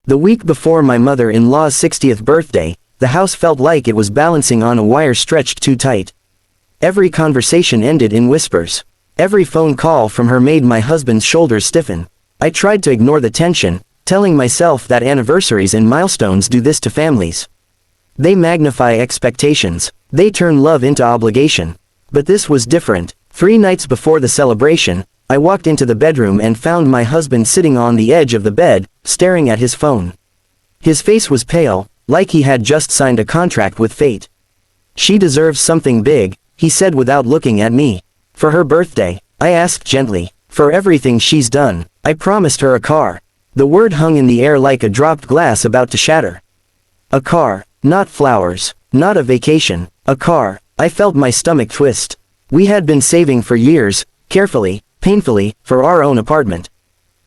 The week before my mother-in-law's 60th birthday, the house felt like it was balancing on a wire stretched too tight. Every conversation ended in whispers. Every phone call from her made my husband's shoulders stiffen. I tried to ignore the tension, telling myself that anniversaries and milestones do this to families. They magnify expectations. They turn love into obligation. But this was different. 3 nights before the celebration, I walked into the bedroom and found my husband sitting on the edge of the bed, staring at his phone. His face was pale, like he had just signed a contract with fate. "She deserves something big," he said without looking at me. "For her birthday," I asked gently. "For everything she's done." I promised her a car. The word hung in the air like a dropped glass about to shatter. A car, not flowers, not a vacation, a car. I felt my stomach twist. We had been saving for years, carefully, painfully, for our own apartment.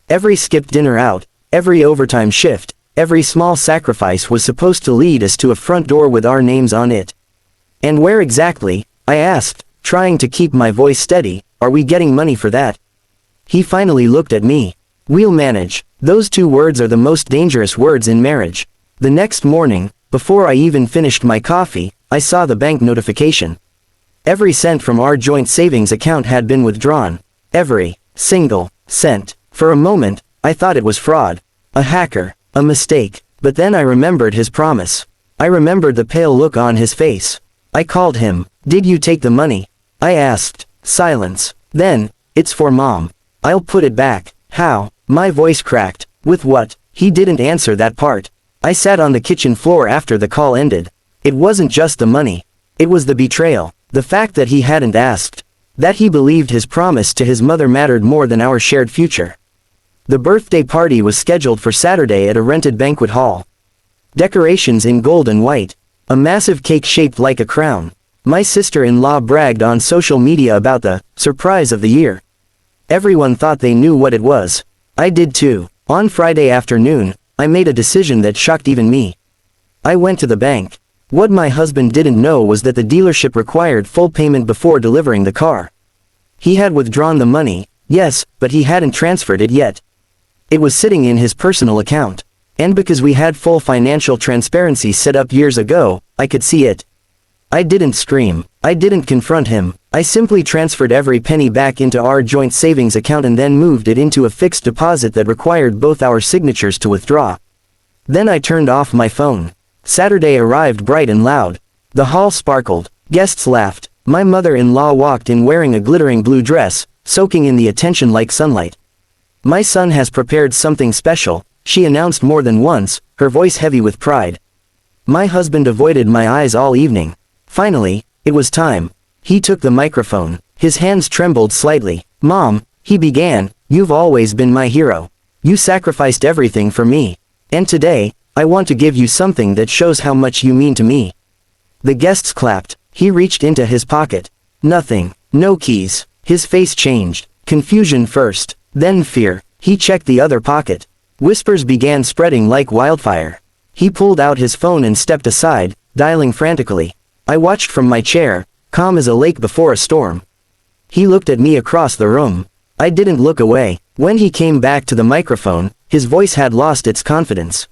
Every skipped dinner out, every overtime shift, every small sacrifice was supposed to lead us to a front door with our names on it. "And where exactly?" I asked, trying to keep my voice steady. "Are we getting money for that?" He finally looked at me. "We'll manage." Those 2 words are the most dangerous words in marriage. The next morning, before I even finished my coffee, I saw the bank notification. Every cent from our joint savings account had been withdrawn. Every single cent. For a moment, I thought it was fraud. A hacker. A mistake. But then I remembered his promise. I remembered the pale look on his face. I called him. "Did you take the money?" I asked. Silence. Then, "It's for Mom. I'll put it back." "How?" My voice cracked. "With what?" He didn't answer that part. I sat on the kitchen floor after the call ended. It wasn't just the money. It was the betrayal. The fact that he hadn't asked. That he believed his promise to his mother mattered more than our shared future. The birthday party was scheduled for Saturday at a rented banquet hall. Decorations in gold and white. A massive cake shaped like a crown. My sister-in-law bragged on social media about the surprise of the year. Everyone thought they knew what it was. I did too. On Friday afternoon, I made a decision that shocked even me. I went to the bank. What my husband didn't know was that the dealership required full payment before delivering the car. He had withdrawn the money, yes, but he hadn't transferred it yet. It was sitting in his personal account. And because we had full financial transparency set up years ago, I could see it. I didn't scream. I didn't confront him. I simply transferred every penny back into our joint savings account and then moved it into a fixed deposit that required both our signatures to withdraw. Then I turned off my phone. Saturday arrived bright and loud. The hall sparkled. Guests laughed. My mother-in-law walked in wearing a glittering blue dress, soaking in the attention like sunlight. "My son has prepared something special," she announced more than once, her voice heavy with pride. My husband avoided my eyes all evening. Finally, it was time. He took the microphone. His hands trembled slightly. "Mom," he began, "you've always been my hero. You sacrificed everything for me. And today, I want to give you something that shows how much you mean to me." The guests clapped. He reached into his pocket. Nothing. No keys. His face changed. Confusion first, then fear. He checked the other pocket. Whispers began spreading like wildfire. He pulled out his phone and stepped aside, dialing frantically. I watched from my chair, calm as a lake before a storm. He looked at me across the room. I didn't look away. When he came back to the microphone, his voice had lost its confidence.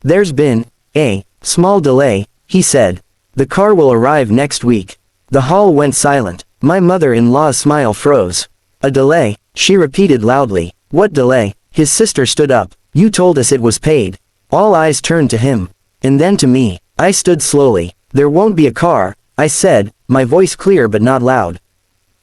"There's been a small delay," he said. "The car will arrive next week." The hall went silent. My mother-in-law's smile froze. "A delay," she repeated loudly. "What delay?" His sister stood up. "You told us it was paid." All eyes turned to him. And then to me. I stood slowly. "There won't be a car," I said, my voice clear but not loud.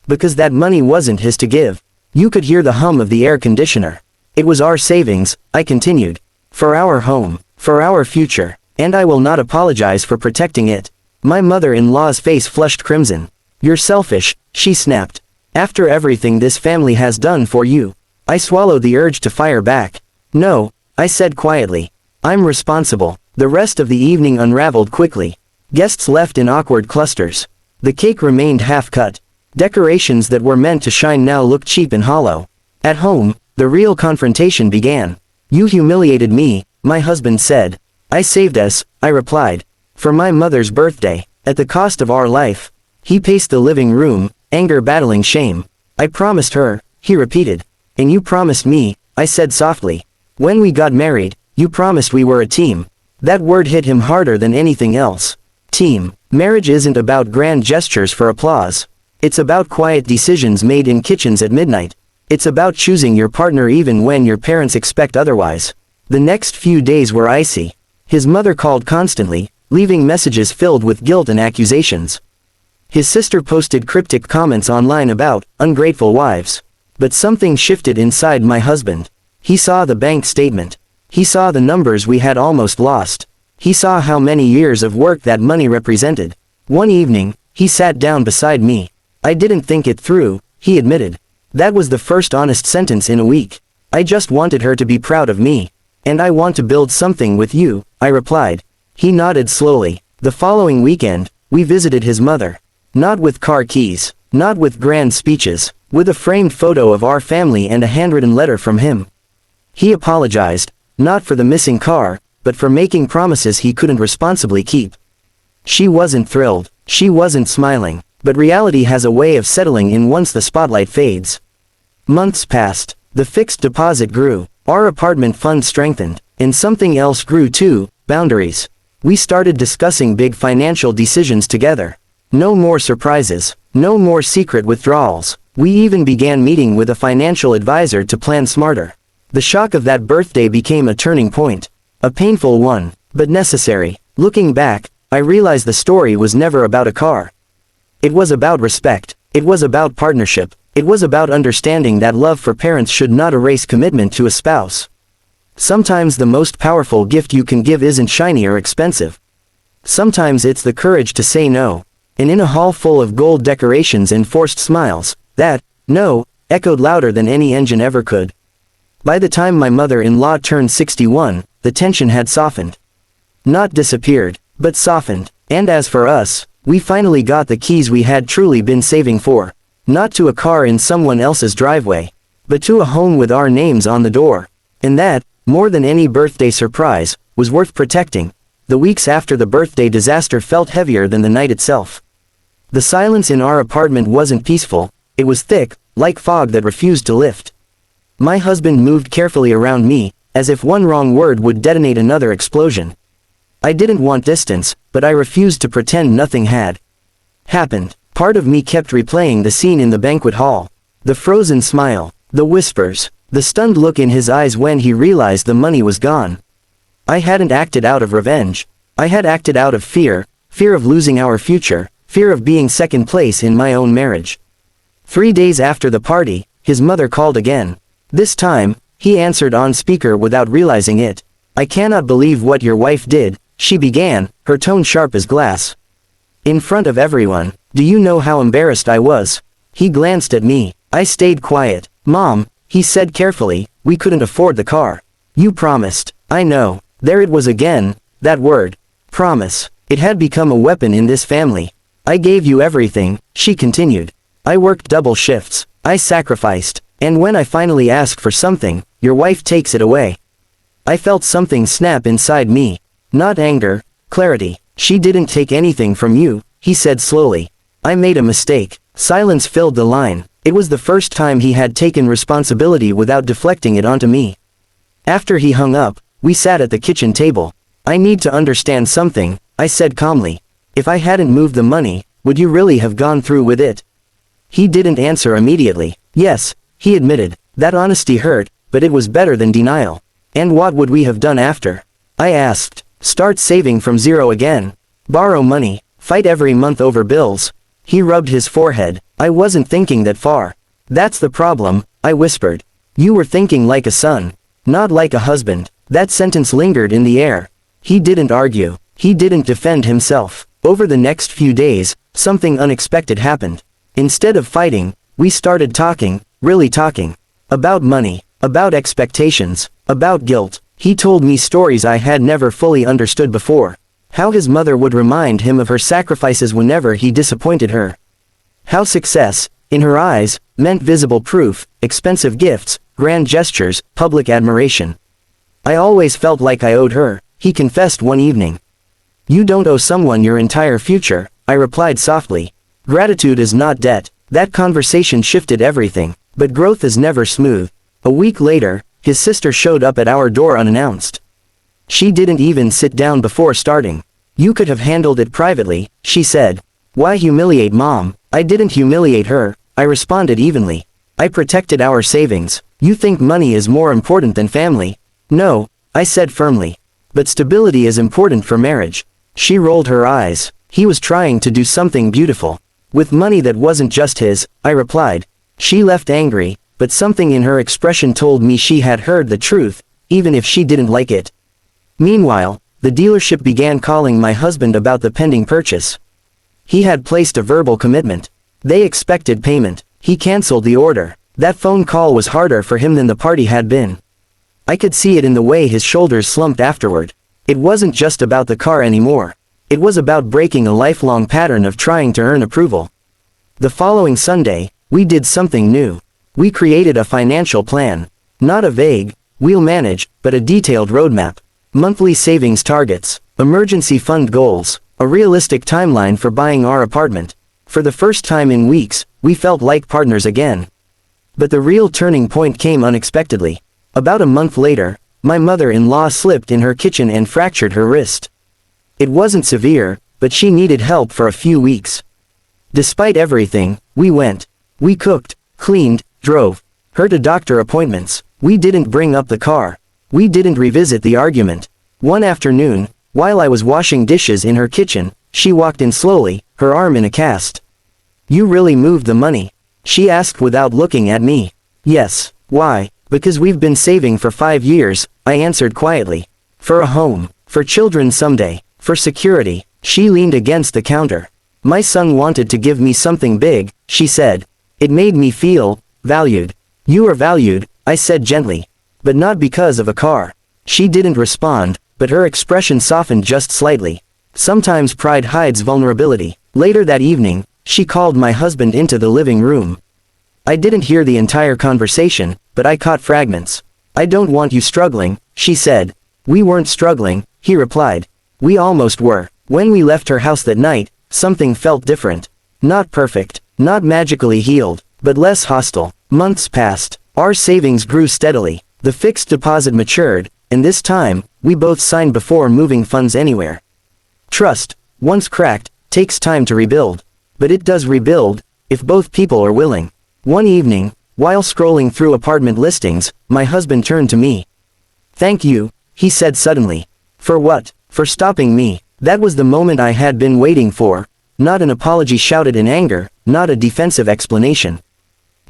"Because that money wasn't his to give." You could hear the hum of the air conditioner. "It was our savings," I continued. "For our home. For our future. And I will not apologize for protecting it." My mother-in-law's face flushed crimson. "You're selfish," she snapped. "After everything this family has done for you." I swallowed the urge to fire back. "No," I said quietly. "I'm responsible." The rest of the evening unraveled quickly. Guests left in awkward clusters. The cake remained half-cut. Decorations that were meant to shine now looked cheap and hollow. At home, the real confrontation began. "You humiliated me," my husband said. "I saved us," I replied. "For my mother's birthday, at the cost of our life." He paced the living room, anger battling shame. "I promised her," he repeated. "And you promised me," I said softly. "When we got married, You promised we were a team. That word hit him harder than anything else. Team. Marriage isn't about grand gestures for applause. It's about quiet decisions made in kitchens at midnight. It's about choosing your partner even when your parents expect otherwise. The next few days were icy. His mother called constantly, leaving messages filled with guilt and accusations. His sister posted cryptic comments online about ungrateful wives. But something shifted inside my husband. He saw the bank statement. He saw the numbers we had almost lost. He saw how many years of work that money represented. One evening, he sat down beside me. I didn't think it through, he admitted. That was the first honest sentence in a week. I just wanted her to be proud of me. And I want to build something with you, I replied. He nodded slowly. The following weekend, we visited his mother. Not with car keys, not with grand speeches, with a framed photo of our family and a handwritten letter from him. He apologized, not for the missing car, but for making promises he couldn't responsibly keep. She wasn't thrilled, she wasn't smiling, but reality has a way of settling in once the spotlight fades. Months passed, the fixed deposit grew, our apartment fund strengthened, and something else grew too, boundaries. We started discussing big financial decisions together. No more surprises, no more secret withdrawals. We even began meeting with a financial advisor to plan smarter. The shock of that birthday became a turning point. A painful one, but necessary. Looking back, I realized the story was never about a car. It was about respect. It was about partnership. It was about understanding that love for parents should not erase commitment to a spouse. Sometimes the most powerful gift you can give isn't shiny or expensive. Sometimes it's the courage to say no. And in a hall full of gold decorations and forced smiles, that no echoed louder than any engine ever could. By the time my mother-in-law turned 61, the tension had softened. Not disappeared, but softened. And as for us, we finally got the keys we had truly been saving for. Not to a car in someone else's driveway, but to a home with our names on the door. And that, more than any birthday surprise, was worth protecting. The weeks after the birthday disaster felt heavier than the night itself. The silence in our apartment wasn't peaceful, it was thick, like fog that refused to lift. My husband moved carefully around me, as if one wrong word would detonate another explosion. I didn't want distance, but I refused to pretend nothing had happened. Part of me kept replaying the scene in the banquet hall. The frozen smile, the whispers, the stunned look in his eyes when he realized the money was gone. I hadn't acted out of revenge. I had acted out of fear, fear of losing our future, fear of being second place in my own marriage. 3 days after the party, his mother called again. This time, he answered on speaker without realizing it. I cannot believe what your wife did, she began, her tone sharp as glass. In front of everyone, do you know how embarrassed I was? He glanced at me. I stayed quiet. Mom, he said carefully, we couldn't afford the car. You promised. I know. There it was again, that word. Promise. It had become a weapon in this family. I gave you everything, she continued. I worked double shifts. I sacrificed. And when I finally ask for something, your wife takes it away. I felt something snap inside me. Not anger, clarity. She didn't take anything from you, he said slowly. I made a mistake. Silence filled the line. It was the first time he had taken responsibility without deflecting it onto me. After he hung up, we sat at the kitchen table. I need to understand something, I said calmly. If I hadn't moved the money, would you really have gone through with it? He didn't answer immediately. Yes, he admitted. That honesty hurt, but it was better than denial. And what would we have done after? I asked. Start saving from zero again. Borrow money. Fight every month over bills. He rubbed his forehead. I wasn't thinking that far. That's the problem, I whispered. You were thinking like a son, not like a husband. That sentence lingered in the air. He didn't argue. He didn't defend himself. Over the next few days, something unexpected happened. Instead of fighting, we started talking, really talking. About money, about expectations, about guilt. He told me stories I had never fully understood before. How his mother would remind him of her sacrifices whenever he disappointed her. How success, in her eyes, meant visible proof, expensive gifts, grand gestures, public admiration. I always felt like I owed her, he confessed one evening. You don't owe someone your entire future, I replied softly. Gratitude is not debt. That conversation shifted everything, but growth is never smooth. A week later, his sister showed up at our door unannounced. She didn't even sit down before starting. "You could have handled it privately," she said. "Why humiliate Mom?" "I didn't humiliate her," I responded evenly. "I protected our savings. You think money is more important than family?" "No," I said firmly. "But stability is important for marriage." She rolled her eyes. "He was trying to do something beautiful. With money that wasn't just his," I replied. She left angry, but something in her expression told me she had heard the truth, even if she didn't like it. Meanwhile, the dealership began calling my husband about the pending purchase. He had placed a verbal commitment. They expected payment. He canceled the order. That phone call was harder for him than the party had been. I could see it in the way his shoulders slumped afterward. It wasn't just about the car anymore. It was about breaking a lifelong pattern of trying to earn approval. The following Sunday, we did something new. We created a financial plan. Not a vague, "we'll manage," but a detailed roadmap. Monthly savings targets, emergency fund goals, a realistic timeline for buying our apartment. For the first time in weeks, we felt like partners again. But the real turning point came unexpectedly. About a month later, my mother-in-law slipped in her kitchen and fractured her wrist. It wasn't severe, but she needed help for a few weeks. Despite everything, we went. We cooked, cleaned, drove her to doctor appointments. We didn't bring up the car. We didn't revisit the argument. One afternoon, while I was washing dishes in her kitchen, she walked in slowly, her arm in a cast. "You really moved the money?" she asked without looking at me. "Yes." "Why?" "Because we've been saving for 5 years, I answered quietly. "For a home, for children someday, for security." She leaned against the counter. "My son wanted to give me something big," she said. "It made me feel valued." "You are valued," I said gently. "But not because of a car." She didn't respond, but her expression softened just slightly. Sometimes pride hides vulnerability. Later that evening, she called my husband into the living room. I didn't hear the entire conversation, but I caught fragments. "I don't want you struggling," she said. "We weren't struggling," he replied. "We almost were." When we left her house that night, something felt different. Not perfect, not magically healed, but less hostile. Months passed. Our savings grew steadily. The fixed deposit matured, and this time, we both signed before moving funds anywhere. Trust, once cracked, takes time to rebuild. But it does rebuild, if both people are willing. One evening, while scrolling through apartment listings, my husband turned to me. "Thank you," he said suddenly. "For what?" "For stopping me." That was the moment I had been waiting for. Not an apology shouted in anger, not a defensive explanation.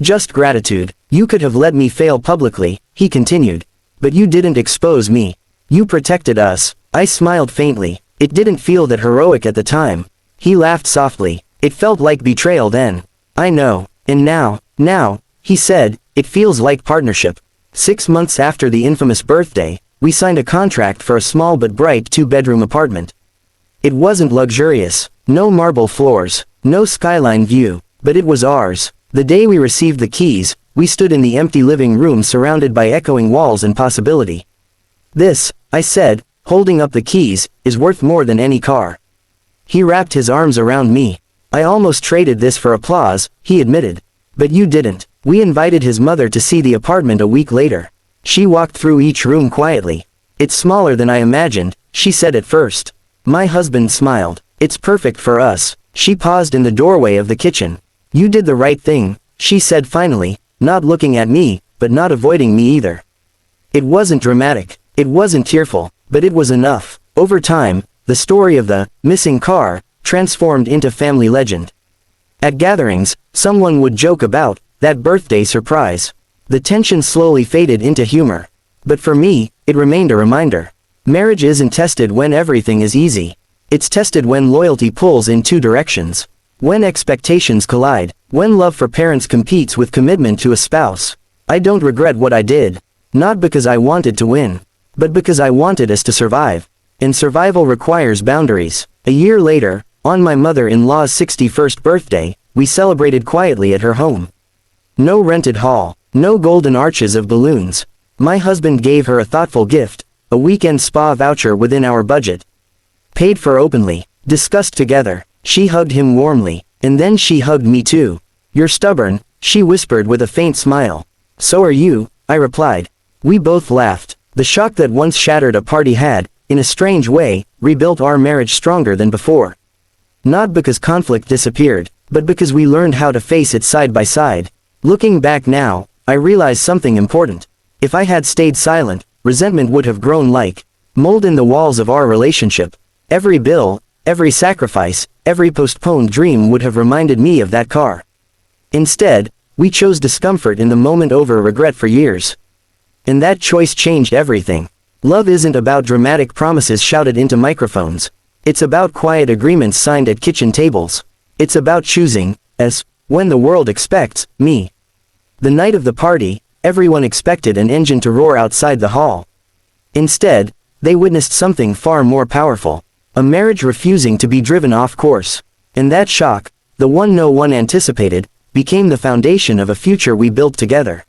Just gratitude. "You could have let me fail publicly," he continued. "But you didn't expose me. You protected us." I smiled faintly. It didn't feel that heroic at the time. He laughed softly. "It felt like betrayal then." "I know. And now," he said, "it feels like partnership." 6 months after the infamous birthday, we signed a contract for a small but bright 2-bedroom apartment. It wasn't luxurious. No marble floors, no skyline view, but it was ours. The day we received the keys, we stood in the empty living room surrounded by echoing walls and possibility. "This," I said, holding up the keys, "is worth more than any car." He wrapped his arms around me. "I almost traded this for applause," he admitted. "But you didn't." We invited his mother to see the apartment a week later. She walked through each room quietly. "It's smaller than I imagined," she said at first. My husband smiled. "It's perfect for us." She paused in the doorway of the kitchen. "You did the right thing," she said finally, not looking at me, but not avoiding me either. It wasn't dramatic. It wasn't tearful, but it was enough. Over time, the story of the missing car transformed into family legend. At gatherings, someone would joke about that birthday surprise. The tension slowly faded into humor. But for me, it remained a reminder. Marriage isn't tested when everything is easy. It's tested when loyalty pulls in 2 directions. When expectations collide. When love for parents competes with commitment to a spouse. I don't regret what I did. Not because I wanted to win, but because I wanted us to survive. And survival requires boundaries. A year later, on my mother-in-law's 61st birthday, we celebrated quietly at her home. No rented hall, no golden arches of balloons. My husband gave her a thoughtful gift, a weekend spa voucher within our budget. Paid for openly, discussed together. She hugged him warmly, and then she hugged me too. "You're stubborn," she whispered with a faint smile. "So are you," I replied. We both laughed. The shock that once shattered a party had, in a strange way, rebuilt our marriage stronger than before. Not because conflict disappeared, but because we learned how to face it side by side. Looking back now, I realize something important. If I had stayed silent, resentment would have grown like mold in the walls of our relationship. Every bill, every sacrifice, every postponed dream would have reminded me of that car. Instead, we chose discomfort in the moment over regret for years. And that choice changed everything. Love isn't about dramatic promises shouted into microphones. It's about quiet agreements signed at kitchen tables. It's about choosing, as, when the world expects, me. The night of the party, everyone expected an engine to roar outside the hall. Instead, they witnessed something far more powerful. A marriage refusing to be driven off course. And that shock, the one no one anticipated, became the foundation of a future we built together.